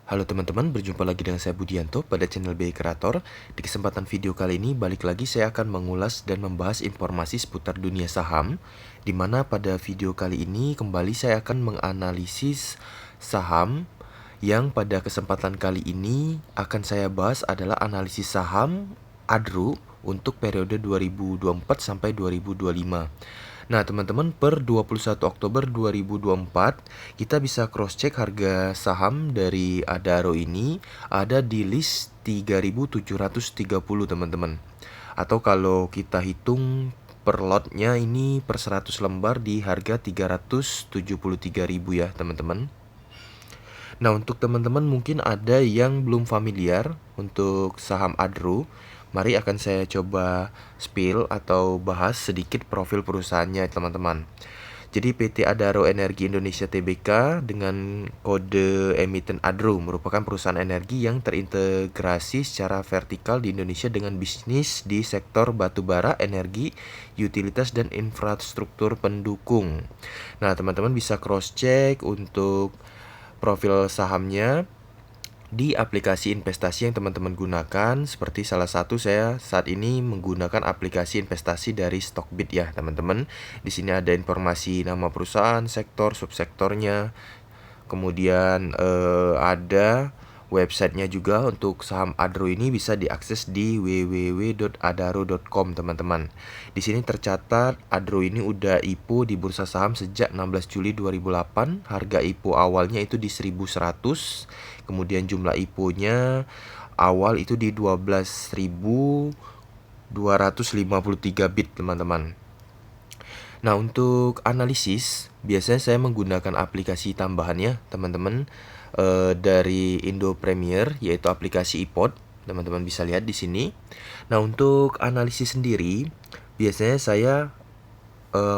Halo teman-teman, berjumpa lagi dengan saya Budianto pada channel BI Creator. Di kesempatan video kali ini, balik lagi saya akan mengulas dan membahas informasi seputar dunia saham, di mana pada video kali ini kembali saya akan menganalisis saham yang pada kesempatan kali ini akan saya bahas adalah analisis saham ADRU untuk periode 2024 sampai 2025. Nah, teman-teman, per 21 Oktober 2024, kita bisa cross-check harga saham dari Adaro ini ada di list 3.730, teman-teman. Atau kalau kita hitung per lotnya ini per 100 lembar di harga 373.000 ya, teman-teman. Nah, untuk teman-teman mungkin ada yang belum familiar untuk saham Adro. Mari akan saya coba spill atau bahas sedikit profil perusahaannya, teman-teman. Jadi PT Adaro Energi Indonesia Tbk dengan kode emiten Adro merupakan perusahaan energi yang terintegrasi secara vertikal di Indonesia dengan bisnis di sektor batubara, energi, utilitas, dan infrastruktur pendukung. Nah, teman-teman bisa cross-check untuk profil sahamnya di aplikasi investasi yang teman-teman gunakan. Seperti salah satu saya saat ini menggunakan aplikasi investasi dari Stockbit ya, teman-teman. Di sini ada informasi nama perusahaan, sektor, subsektornya. Kemudian ada websitenya juga. Untuk saham Adro ini bisa diakses di www.adaro.com, teman-teman. Di sini tercatat Adro ini udah IPO di bursa saham sejak 16 Juli 2008. Harga IPO awalnya itu di 1.100. Kemudian jumlah IPO-nya awal itu di 12.253 bit, teman-teman. Nah, untuk analisis biasanya saya menggunakan aplikasi tambahan ya, teman-teman, dari Indo Premier, yaitu aplikasi iPod. Teman-teman bisa lihat di sini. Nah, untuk analisis sendiri biasanya saya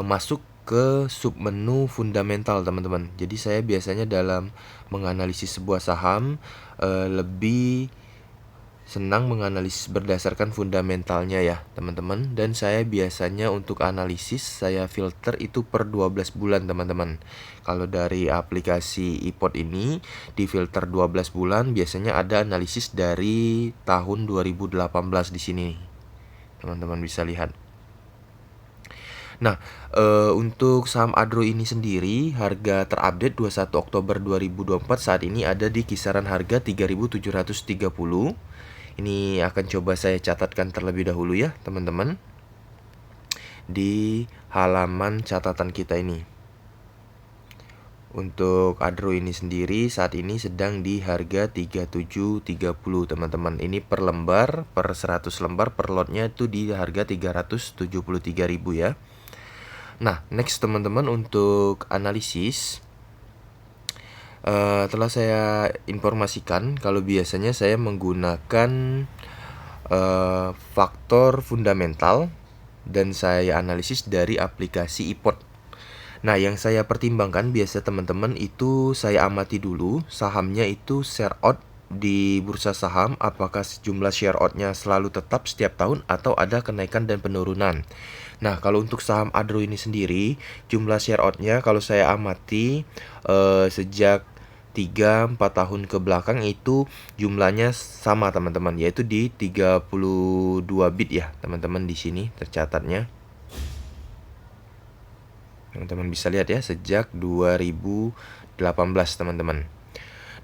masuk ke submenu fundamental, teman-teman. Jadi saya biasanya dalam menganalisis sebuah saham lebih senang menganalisis berdasarkan fundamentalnya ya, teman-teman. Dan saya biasanya untuk analisis saya filter itu per 12 bulan, teman-teman. Kalau dari aplikasi iPod ini di filter 12 bulan biasanya ada analisis dari tahun 2018 di sini. Teman-teman bisa lihat. Nah, untuk saham Adro ini sendiri harga terupdate 21 Oktober 2024 saat ini ada di kisaran harga 3.730. Ini akan coba saya catatkan terlebih dahulu ya, teman-teman, di halaman catatan kita ini. Untuk Adro ini sendiri saat ini sedang di harga 3730, teman-teman. Ini per lembar, per 100 lembar per lotnya itu di harga 373.000 ya. Nah, next teman-teman, untuk analisis telah saya informasikan kalau biasanya saya menggunakan faktor fundamental dan saya analisis dari aplikasi iPod. Nah, yang saya pertimbangkan biasa teman-teman itu saya amati dulu sahamnya itu share out di bursa saham, apakah jumlah share out-nya selalu tetap setiap tahun atau ada kenaikan dan penurunan. Nah, kalau untuk saham Adro ini sendiri, jumlah share out-nya kalau saya amati sejak 3-4 tahun ke belakang itu jumlahnya sama, teman-teman, yaitu di 32 bit ya, teman-teman. Di sini tercatatnya. Teman-teman bisa lihat ya, sejak 2018, teman-teman.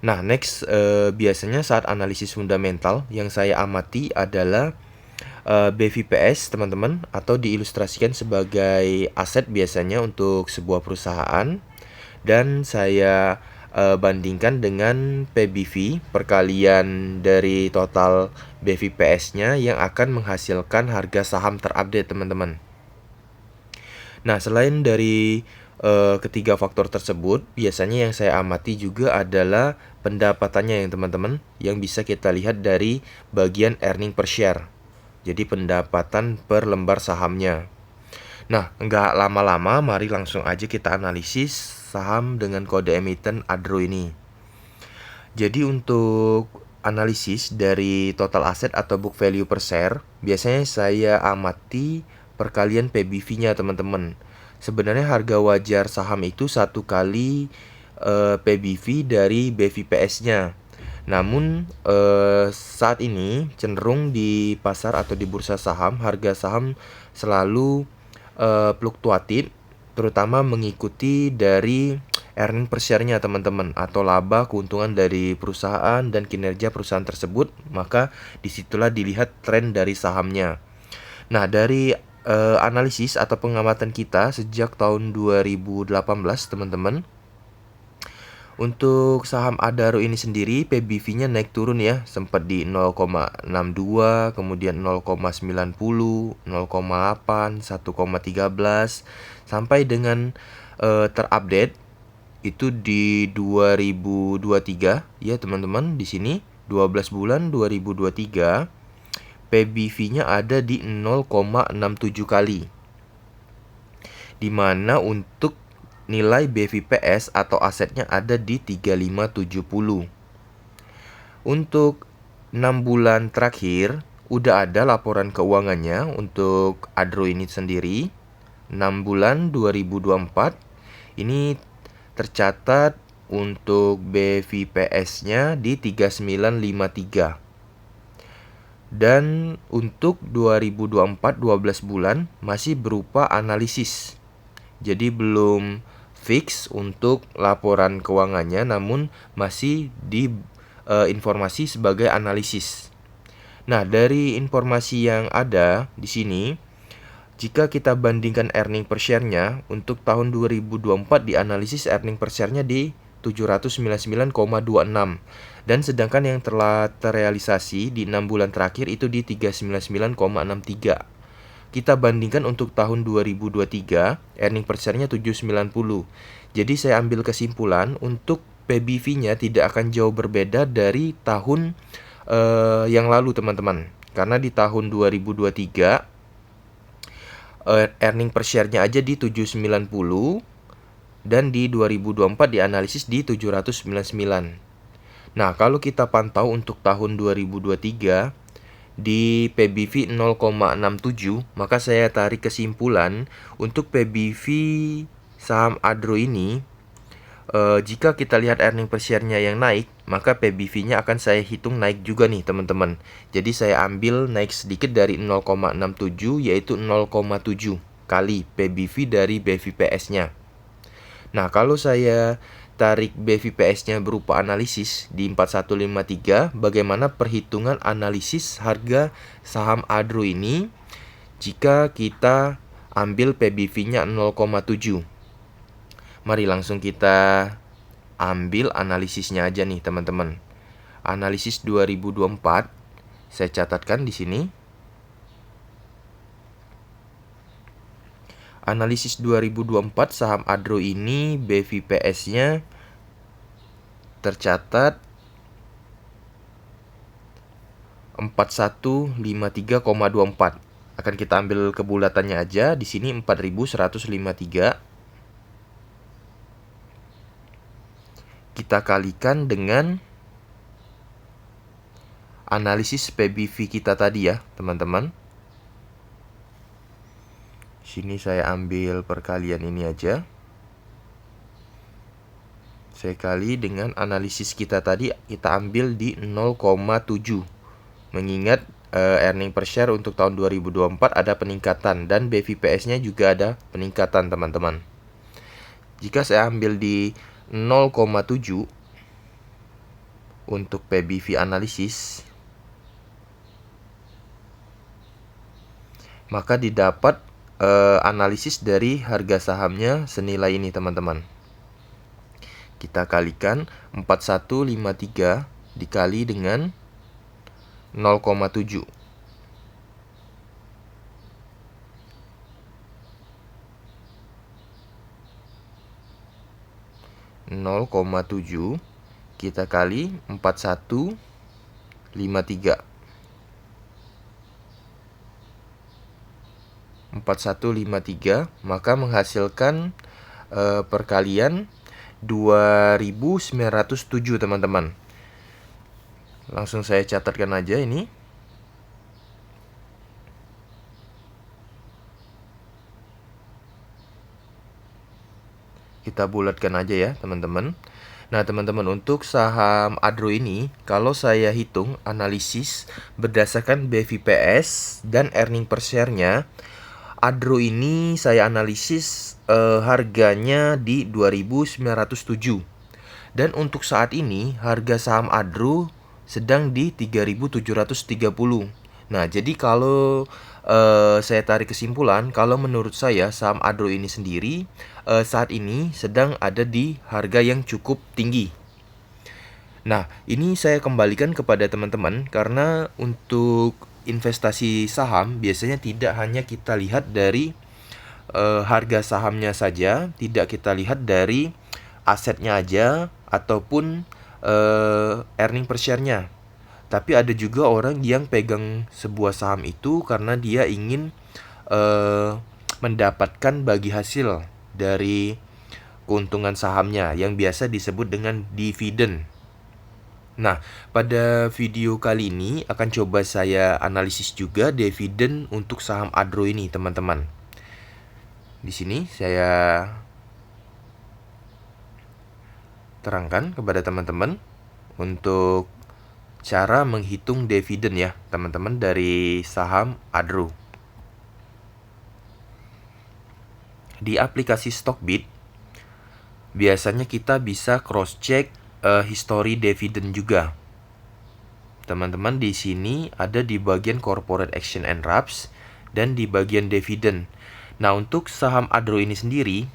Nah, next biasanya saat analisis fundamental yang saya amati adalah BVPS, teman-teman, atau diilustrasikan sebagai aset biasanya untuk sebuah perusahaan. Dan saya bandingkan dengan PBV, perkalian dari total BVPS-nya yang akan menghasilkan harga saham terupdate, teman-teman. Nah, selain dari ketiga faktor tersebut, biasanya yang saya amati juga adalah pendapatannya yang teman-teman, yang bisa kita lihat dari bagian earning per share. Jadi pendapatan per lembar sahamnya. Nah, nggak lama-lama, mari langsung aja kita analisis saham dengan kode emiten Adro ini. Jadi untuk analisis dari total aset atau book value per share, biasanya saya amati perkalian PBV-nya, teman-teman. Sebenarnya harga wajar saham itu 1 kali PBV dari BVPS-nya. Namun saat ini cenderung di pasar atau di bursa saham, harga saham selalu fluktuatif, terutama mengikuti dari earning per share-nya teman-teman, atau laba keuntungan dari perusahaan dan kinerja perusahaan tersebut. Maka disitulah dilihat tren dari sahamnya. Nah, dari analisis atau pengamatan kita sejak tahun 2018 teman-teman, untuk saham Adaro ini sendiri PBV-nya naik turun ya, sempat di 0,62, kemudian 0,90, 0,8, 1,13 sampai dengan terupdate itu di 2023 ya teman-teman. Di sini 12 bulan 2023 PBV-nya ada di 0,67 kali. Dimana untuk nilai BVPS atau asetnya ada di 3570. Untuk 6 bulan terakhir udah ada laporan keuangannya untuk Adro ini sendiri. 6 bulan 2024 ini tercatat untuk BVPS-nya di 3953. Dan untuk 2024 12 bulan masih berupa analisis. Jadi belum fix untuk laporan keuangannya, namun masih di informasi sebagai analisis. Nah, dari informasi yang ada di sini, jika kita bandingkan earning per share-nya untuk tahun 2024 dianalisis earning per share-nya di 799,26, dan sedangkan yang telah terrealisasi di 6 bulan terakhir itu di 399,63. Kita bandingkan untuk tahun 2023 earning per share-nya 790. Jadi saya ambil kesimpulan untuk PBV-nya tidak akan jauh berbeda dari tahun yang lalu teman-teman. Karena di tahun 2023 earning per share-nya aja di 790 dan di 2024 dianalisis di 799. Nah, kalau kita pantau untuk tahun 2023 di PBV 0,67, maka saya tarik kesimpulan untuk PBV saham Adro ini, jika kita lihat earning per share-nya yang naik, maka PBV-nya akan saya hitung naik juga nih teman-teman. Jadi saya ambil naik sedikit dari 0,67 yaitu 0,7 kali PBV dari BVPS-nya. Nah, kalau saya tarik BVPS-nya berupa analisis di 4153, bagaimana perhitungan analisis harga saham Adro ini jika kita ambil PBV-nya 0,7. Mari langsung kita ambil analisisnya aja nih teman-teman. Analisis 2024 saya catatkan di sini. Analisis 2024 saham Adro ini BVPS-nya tercatat 4153,24. Akan kita ambil kebulatannya aja di sini 4153. Kita kalikan dengan analisis PBV kita tadi ya, teman-teman. Sini saya ambil perkalian ini aja. Saya kali dengan analisis kita tadi, kita ambil di 0,7. Mengingat earning per share untuk tahun 2024 ada peningkatan dan BVPS-nya juga ada peningkatan, teman-teman. Jika saya ambil di 0,7 untuk PBV analisis, maka didapat analisis dari harga sahamnya senilai ini teman-teman. Kita kalikan 4153 dikali dengan 0,7. Kita kali 4153. 4153 maka menghasilkan perkalian 2907 teman-teman. Langsung saya catatkan aja ini. Kita bulatkan aja ya teman-teman. Nah, teman-teman, untuk saham Adro ini, kalau saya hitung analisis berdasarkan BVPS dan earning per share-nya, Adro ini saya analisis harganya di 2.907. Dan untuk saat ini, harga saham Adro sedang di 3.730. Nah, jadi kalau saya tarik kesimpulan, kalau menurut saya saham Adro ini sendiri saat ini sedang ada di harga yang cukup tinggi. Nah, ini saya kembalikan kepada teman-teman karena untuk investasi saham biasanya tidak hanya kita lihat dari harga sahamnya saja, tidak kita lihat dari asetnya aja ataupun earning per share-nya. Tapi ada juga orang yang pegang sebuah saham itu karena dia ingin mendapatkan bagi hasil dari keuntungan sahamnya yang biasa disebut dengan dividen. Nah, pada video kali ini akan coba saya analisis juga dividen untuk saham Adro ini, teman-teman. Di sini saya terangkan kepada teman-teman untuk cara menghitung dividen ya, teman-teman, dari saham Adro. Di aplikasi Stockbit biasanya kita bisa cross-check history dividen juga. Teman-teman, di sini ada di bagian corporate action and wraps dan di bagian dividen. Nah, untuk saham Adro ini sendiri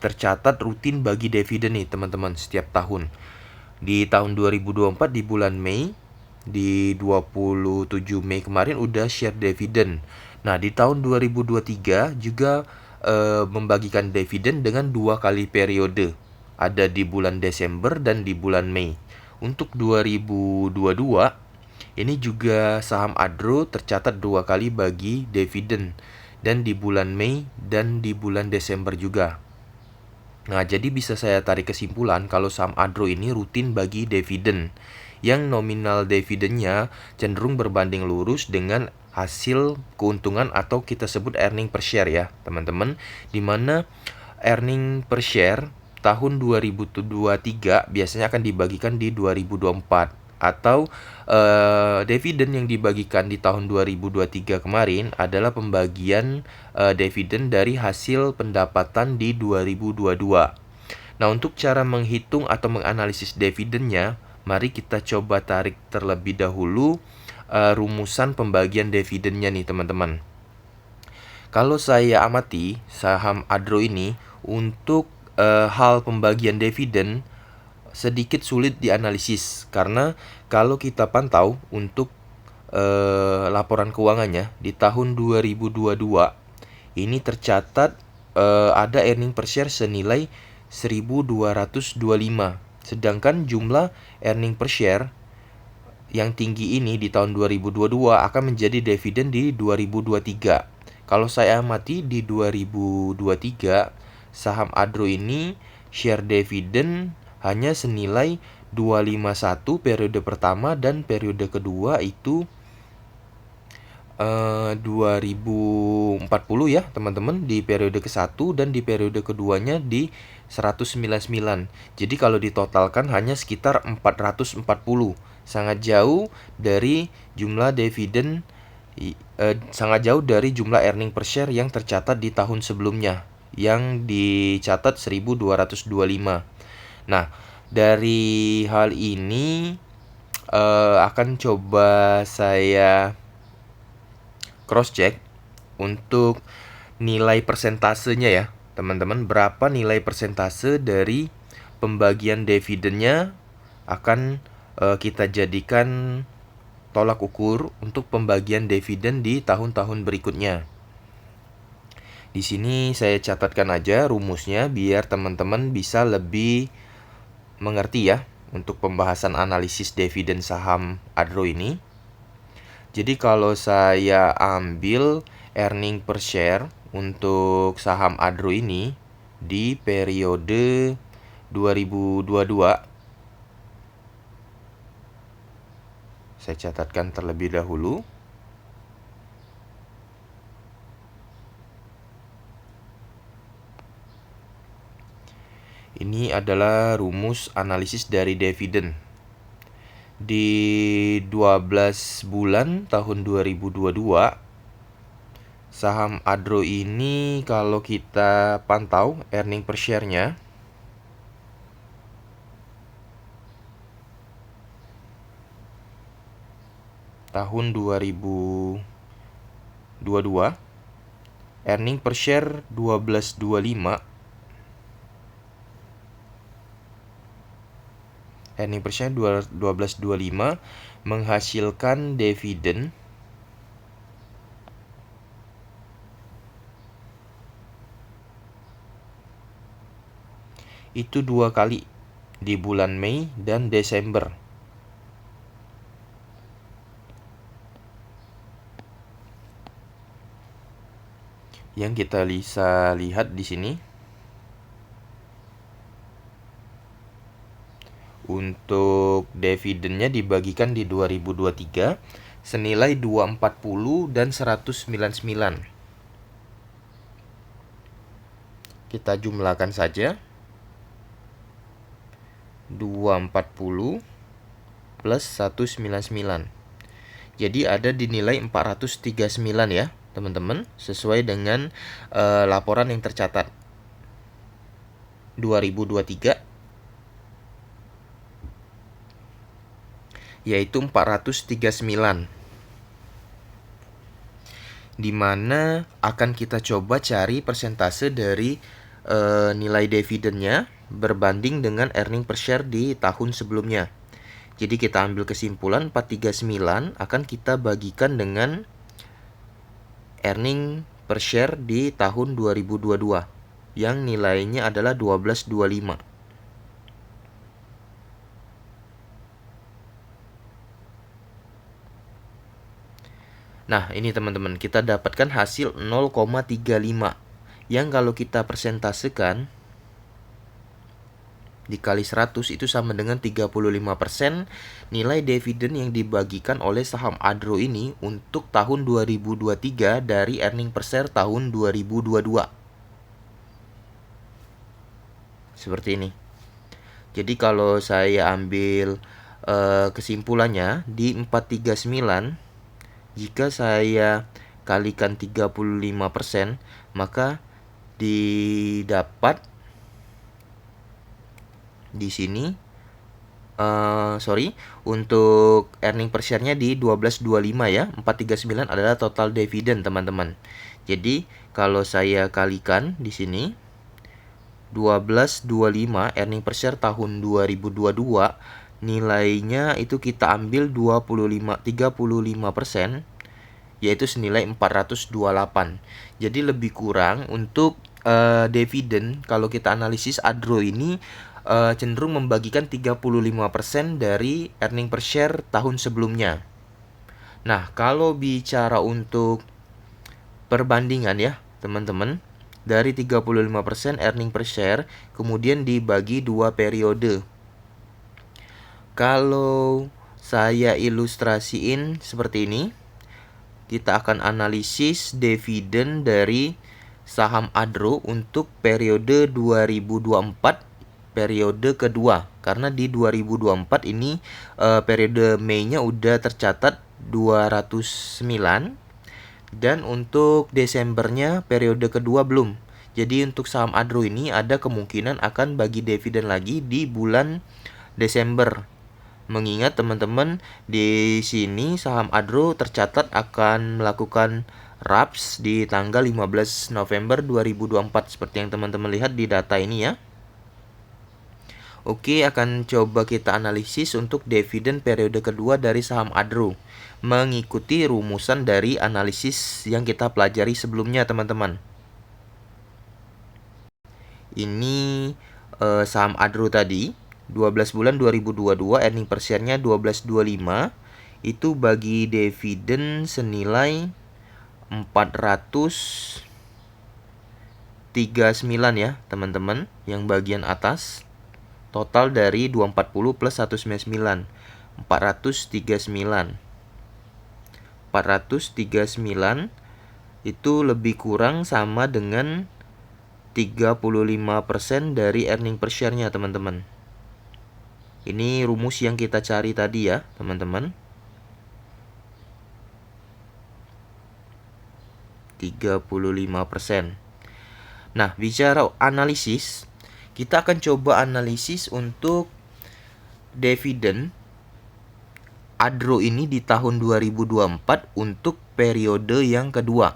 tercatat rutin bagi dividen nih, teman-teman, setiap tahun. Di tahun 2024 di bulan Mei, di 27 Mei kemarin udah share dividen. Nah, di tahun 2023 juga membagikan dividen dengan 2 kali periode. Ada di bulan Desember dan di bulan Mei. Untuk 2022 ini juga saham Adro tercatat 2 kali bagi dividen dan di bulan Mei dan di bulan Desember juga. Nah, jadi bisa saya tarik kesimpulan kalau saham Adro ini rutin bagi dividen yang nominal dividennya cenderung berbanding lurus dengan hasil keuntungan atau kita sebut earning per share ya, teman-teman, di mana earning per share tahun 2023 biasanya akan dibagikan di 2024 atau dividen yang dibagikan di tahun 2023 kemarin adalah pembagian dividen dari hasil pendapatan di 2022. Nah, untuk cara menghitung atau menganalisis dividennya, mari kita coba tarik terlebih dahulu rumusan pembagian dividennya nih, teman-teman. Kalau saya amati saham Adro ini untuk hal pembagian dividen sedikit sulit dianalisis karena kalau kita pantau untuk laporan keuangannya di tahun 2022 ini tercatat ada earning per share senilai 1.225, sedangkan jumlah earning per share yang tinggi ini di tahun 2022 akan menjadi dividen di 2023. Kalau saya amati di 2023 saham Adro ini share dividen hanya senilai 251 periode pertama dan periode kedua itu 2040 ya, teman-teman, di periode ke-1 dan di periode keduanya di 199. Jadi kalau ditotalkan hanya sekitar 440. Sangat jauh dari jumlah dividen sangat jauh dari jumlah earning per share yang tercatat di tahun sebelumnya yang dicatat 1.225. Nah, dari hal ini akan coba saya cross check untuk nilai persentasenya ya, teman-teman. Berapa nilai persentase dari pembagian dividennya akan kita jadikan tolak ukur untuk pembagian dividen di tahun-tahun berikutnya. Di sini saya catatkan aja rumusnya biar teman-teman bisa lebih mengerti ya untuk pembahasan analisis dividen saham Adro ini. Jadi kalau saya ambil earning per share untuk saham Adro ini di periode 2022, saya catatkan terlebih dahulu. Ini ini adalah rumus analisis dari dividen. Di 12 bulan tahun 2022, saham Adro ini kalau kita pantau earning per share-nya tahun 2022, earning per share 12.25. Earning per share 12.25 menghasilkan dividen itu 2 kali di bulan Mei dan Desember. Yang kita bisa lihat di sini, untuk dividennya dibagikan di 2023 senilai 240 dan 199. Kita jumlahkan saja. 240 plus 199. Jadi ada di nilai 439 ya, teman-teman, sesuai dengan laporan yang tercatat 2023, yaitu 439, di mana akan kita coba cari persentase dari nilai dividennya berbanding dengan earning per share di tahun sebelumnya. Jadi kita ambil kesimpulan 439 akan kita bagikan dengan earning per share di tahun 2022 yang nilainya adalah 12.25. Nah, ini teman-teman, kita dapatkan hasil 0,35 yang kalau kita persentasekan dikali 100 itu sama dengan 35% nilai dividen yang dibagikan oleh saham Adro ini untuk tahun 2023 dari earning per share tahun 2022. Seperti ini. Jadi kalau saya ambil kesimpulannya di 439, jika saya kalikan 35%, maka didapat di sini untuk earning per share-nya di 12.25 ya. 439 adalah total dividen, teman-teman. Jadi kalau saya kalikan di sini 12.25 earning per share tahun 2022, nilainya itu kita ambil 35%, yaitu senilai 428. Jadi lebih kurang untuk dividen kalau kita analisis Adro ini cenderung membagikan 35% dari earning per share tahun sebelumnya. Nah, kalau bicara untuk perbandingan ya, teman-teman, dari 35% earning per share kemudian dibagi 2 periode. Kalau saya ilustrasiin seperti ini, kita akan analisis dividen dari saham Adro untuk periode 2024, periode kedua. Karena di 2024 ini periode Mei-nya udah tercatat 209, dan untuk Desembernya periode kedua belum. Jadi untuk saham Adro ini ada kemungkinan akan bagi dividen lagi di bulan Desember. Mengingat teman-teman di sini saham Adro tercatat akan melakukan RAPS di tanggal 15 November 2024 seperti yang teman-teman lihat di data ini ya. Oke, akan coba kita analisis untuk dividen periode kedua dari saham Adro mengikuti rumusan dari analisis yang kita pelajari sebelumnya, teman-teman. Ini saham Adro tadi 12 bulan 2022 earning per share-nya 12.25, itu bagi dividen senilai 439 ya teman-teman, yang bagian atas. Total dari 240 plus 199, 439 itu lebih kurang sama dengan 35% dari earning per share-nya, teman-teman. Ini rumus yang kita cari tadi ya, teman-teman. 35%. Nah, bicara analisis, kita akan coba analisis untuk dividen ADRO ini di tahun 2024 untuk periode yang kedua.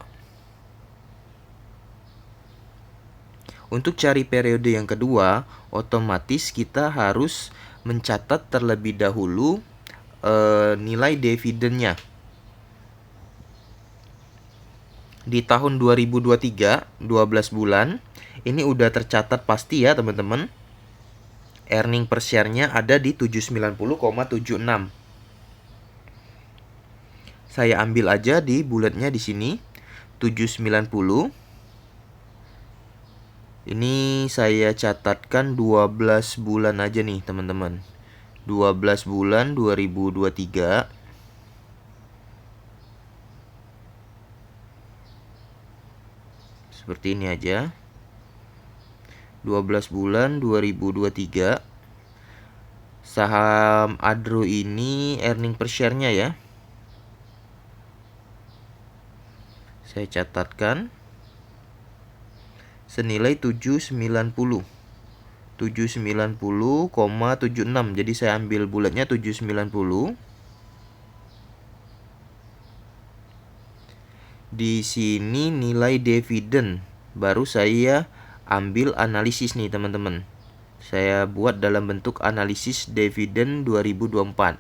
Untuk cari periode yang kedua, otomatis kita harus mencatat terlebih dahulu nilai dividennya. Di tahun 2023, 12 bulan, ini udah tercatat pasti ya teman-teman. Earning per share-nya ada di 790,76. Saya ambil aja di bulatnya di sini, 790. Ini saya catatkan 12 bulan aja nih teman-teman. 12 bulan 2023. Seperti ini aja. 12 bulan 2023. Saham ADRO ini earning per share-nya ya. Saya catatkan senilai 790. 790,76. Jadi saya ambil bulatnya 790. Di sini nilai dividen, baru saya ambil analisis nih teman-teman. Saya buat dalam bentuk analisis dividen 2024.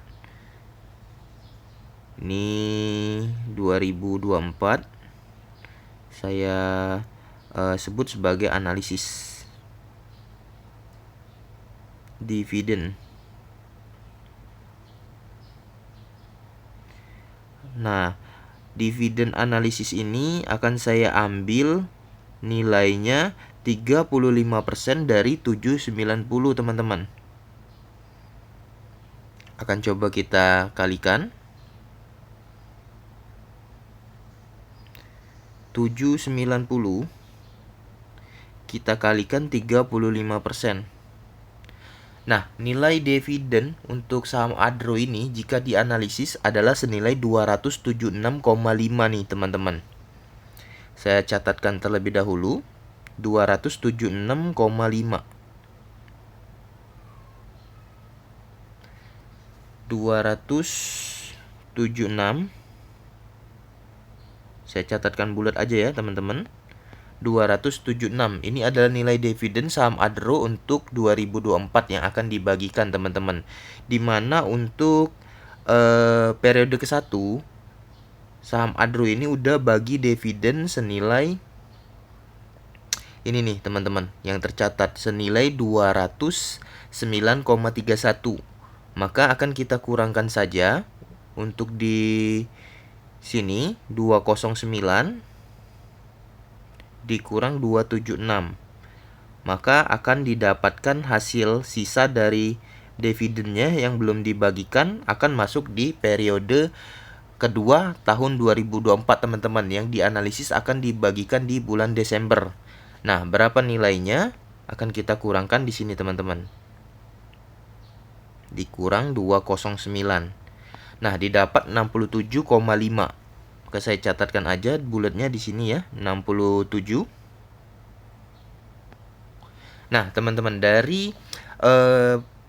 Ini 2024. Saya sebut sebagai analisis dividen. Nah, dividen analisis ini akan saya ambil nilainya 35% dari 790 teman-teman. Akan coba kita kalikan. 790 kita kalikan 35%. Nah, nilai dividen untuk saham ADRO ini jika dianalisis adalah senilai 276,5 nih teman-teman. Saya catatkan terlebih dahulu, 276,5. 276. Saya catatkan bulat aja ya teman-teman. 276. Ini adalah nilai dividen saham ADRO untuk 2024 yang akan dibagikan teman-teman. Dimana untuk periode ke-1 saham ADRO ini udah bagi dividen senilai ini nih teman-teman, yang tercatat senilai 209,31. Maka akan kita kurangkan saja untuk di sini 209 dikurang 276, maka akan didapatkan hasil sisa dari dividennya yang belum dibagikan akan masuk di periode kedua tahun 2024 teman-teman, yang dianalisis akan dibagikan di bulan Desember. Nah, berapa nilainya akan kita kurangkan di sini teman-teman. Dikurang 209. Nah, didapat 67,5. Saya catatkan aja bulatnya di sini ya, 67. Nah, teman-teman, dari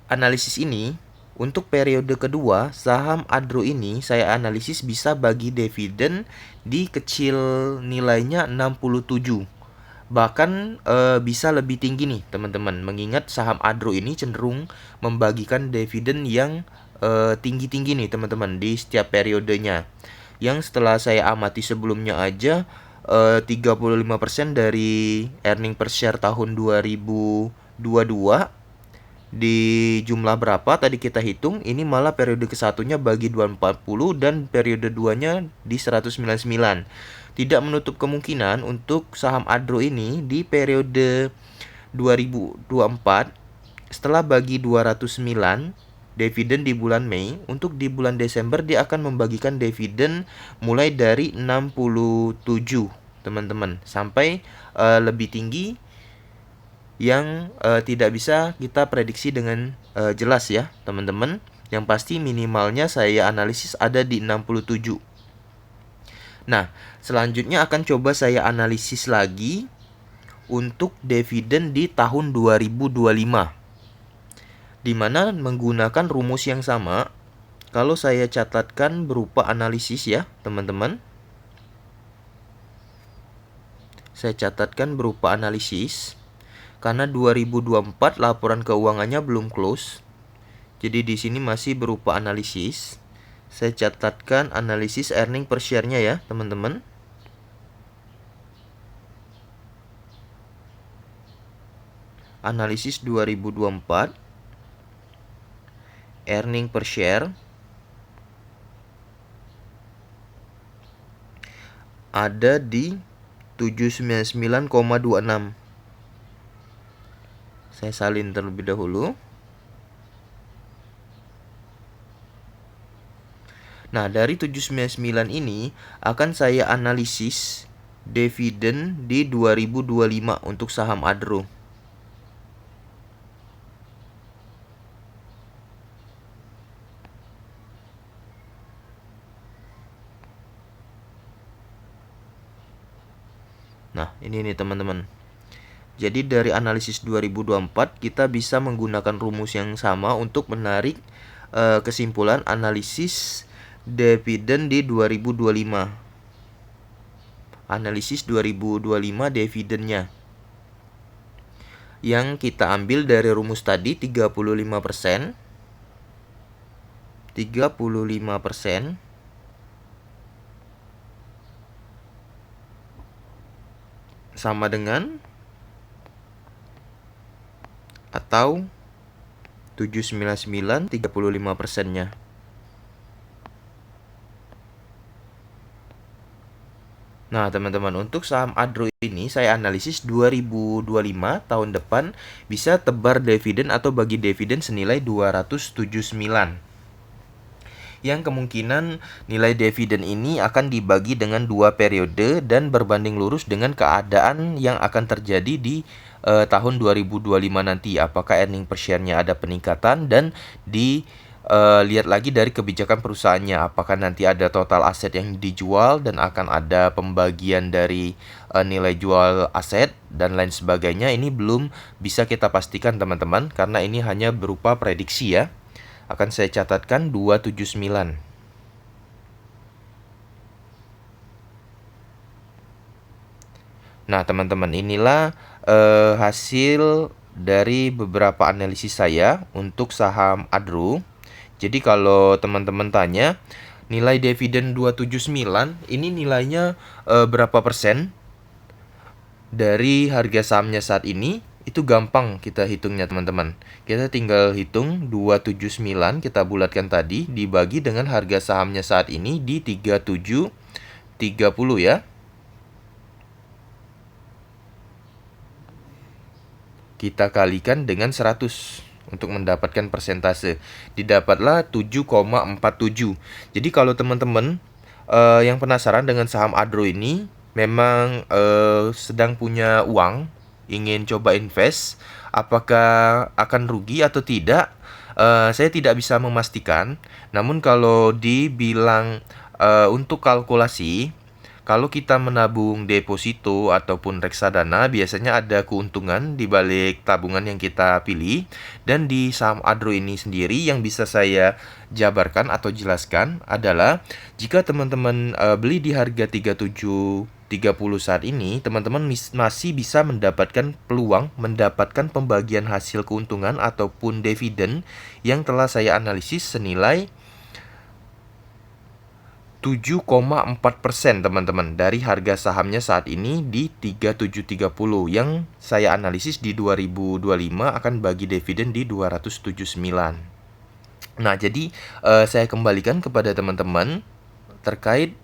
analisis ini untuk periode kedua saham ADRO ini saya analisis bisa bagi dividen di kecil nilainya 67. Bahkan bisa lebih tinggi nih teman-teman, mengingat saham ADRO ini cenderung membagikan dividen yang tinggi-tinggi nih teman-teman di setiap periodenya. Yang setelah saya amati sebelumnya aja 35% dari earning per share tahun 2022 di jumlah berapa tadi kita hitung, ini malah periode ke-1-nya bagi 240 dan periode 2-nya di 199. Tidak menutup kemungkinan untuk saham ADRO ini di periode 2024 setelah bagi 209 dividen di bulan Mei, untuk di bulan Desember dia akan membagikan dividen mulai dari 67 teman-teman, sampai lebih tinggi yang tidak bisa kita prediksi dengan jelas ya teman-teman. Yang pasti minimalnya saya analisis ada di 67. Nah, selanjutnya akan coba saya analisis lagi untuk dividen di tahun 2025, di mana menggunakan rumus yang sama. Kalau saya catatkan berupa analisis ya teman-teman, saya catatkan berupa analisis. Karena 2024 laporan keuangannya belum close, jadi di sini masih berupa analisis. Saya catatkan analisis earning per share-nya ya teman-teman. Analisis 2024 earning per share ada di 799,26. Saya salin terlebih dahulu. Nah, dari 799 ini akan saya analisis dividen di 2025 untuk saham Adro. Nah, ini nih teman-teman. Jadi dari analisis 2024 kita bisa menggunakan rumus yang sama untuk menarik kesimpulan analisis dividen di 2025. Analisis 2025 dividennya. Yang kita ambil dari rumus tadi 35%. 35% sama dengan atau 799 35%-nya. Nah, teman-teman, untuk saham Adro ini saya analisis 2025 tahun depan bisa tebar dividen atau bagi dividen senilai 279. Yang kemungkinan nilai dividen ini akan dibagi dengan 2 periode dan berbanding lurus dengan keadaan yang akan terjadi di tahun 2025 nanti. Apakah earning per share-nya ada peningkatan dan lihat lagi dari kebijakan perusahaannya. Apakah nanti ada total aset yang dijual dan akan ada pembagian dari nilai jual aset dan lain sebagainya. Ini belum bisa kita pastikan teman-teman, karena ini hanya berupa prediksi ya. Akan saya catatkan 279. Nah teman-teman, inilah hasil dari beberapa analisis saya untuk saham Adro. Jadi kalau teman-teman tanya nilai dividen 279 ini nilainya berapa persen dari harga sahamnya saat ini, itu gampang kita hitungnya teman-teman. Kita tinggal hitung 279 kita bulatkan tadi dibagi dengan harga sahamnya saat ini di 37.30 ya. Kita kalikan dengan 100 untuk mendapatkan persentase. Didapatlah 7,47. Jadi kalau teman-teman yang penasaran dengan saham Adro ini, memang sedang punya uang, ingin coba invest, apakah akan rugi atau tidak, saya tidak bisa memastikan. Namun kalau dibilang untuk kalkulasi, kalau kita menabung deposito ataupun reksadana, biasanya ada keuntungan di balik tabungan yang kita pilih. Dan di saham Adro ini sendiri yang bisa saya jabarkan atau jelaskan adalah jika teman-teman beli di harga 37.30 saat ini, teman-teman masih bisa mendapatkan peluang mendapatkan pembagian hasil keuntungan ataupun dividen yang telah saya analisis senilai 7,4% teman-teman dari harga sahamnya saat ini di 3730 yang saya analisis di 2025 akan bagi dividen di 279. Nah, jadi saya kembalikan kepada teman-teman terkait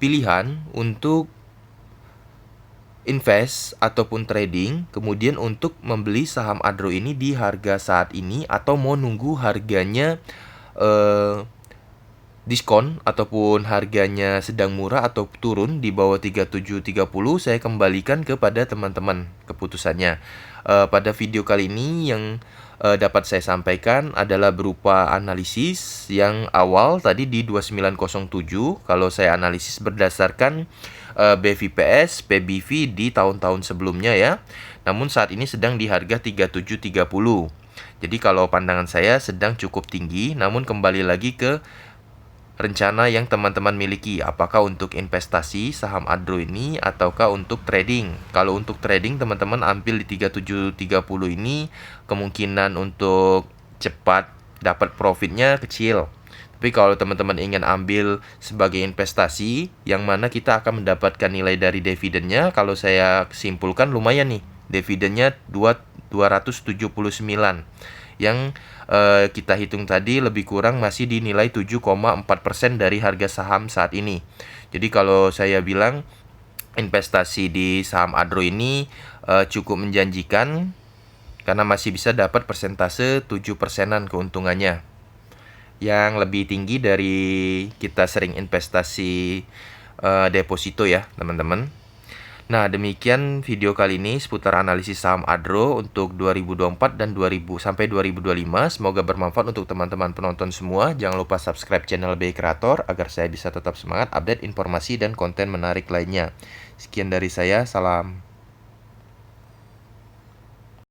pilihan untuk invest ataupun trading, kemudian untuk membeli saham Adro ini di harga saat ini atau mau nunggu harganya diskon ataupun harganya sedang murah atau turun di bawah 3730, saya kembalikan kepada teman-teman keputusannya. Pada video kali ini yang dapat saya sampaikan adalah berupa analisis yang awal tadi di 2907. Kalau saya analisis berdasarkan BVPS, PBV di tahun-tahun sebelumnya ya. Namun saat ini sedang di harga 3730. Jadi kalau pandangan saya sedang cukup tinggi, namun kembali lagi ke rencana yang teman-teman miliki. Apakah untuk investasi saham Adro ini ataukah untuk trading? Kalau untuk trading teman-teman ambil di 3730 ini, kemungkinan untuk cepat dapat profitnya kecil. Tapi kalau teman-teman ingin ambil sebagai investasi, yang mana kita akan mendapatkan nilai dari dividennya, kalau saya simpulkan lumayan nih. Dividennya 279. Yang kita hitung tadi lebih kurang masih dinilai 7,4% dari harga saham saat ini. Jadi kalau saya bilang investasi di saham Adro ini cukup menjanjikan karena masih bisa dapat persentase 7%-an keuntungannya, yang lebih tinggi dari kita sering investasi deposito ya teman-teman. Nah, demikian video kali ini seputar analisis saham Adro untuk 2024 dan 2000 sampai 2025. Semoga bermanfaat untuk teman-teman penonton semua. Jangan lupa subscribe channel BI Kreator agar saya bisa tetap semangat update informasi dan konten menarik lainnya. Sekian dari saya, salam.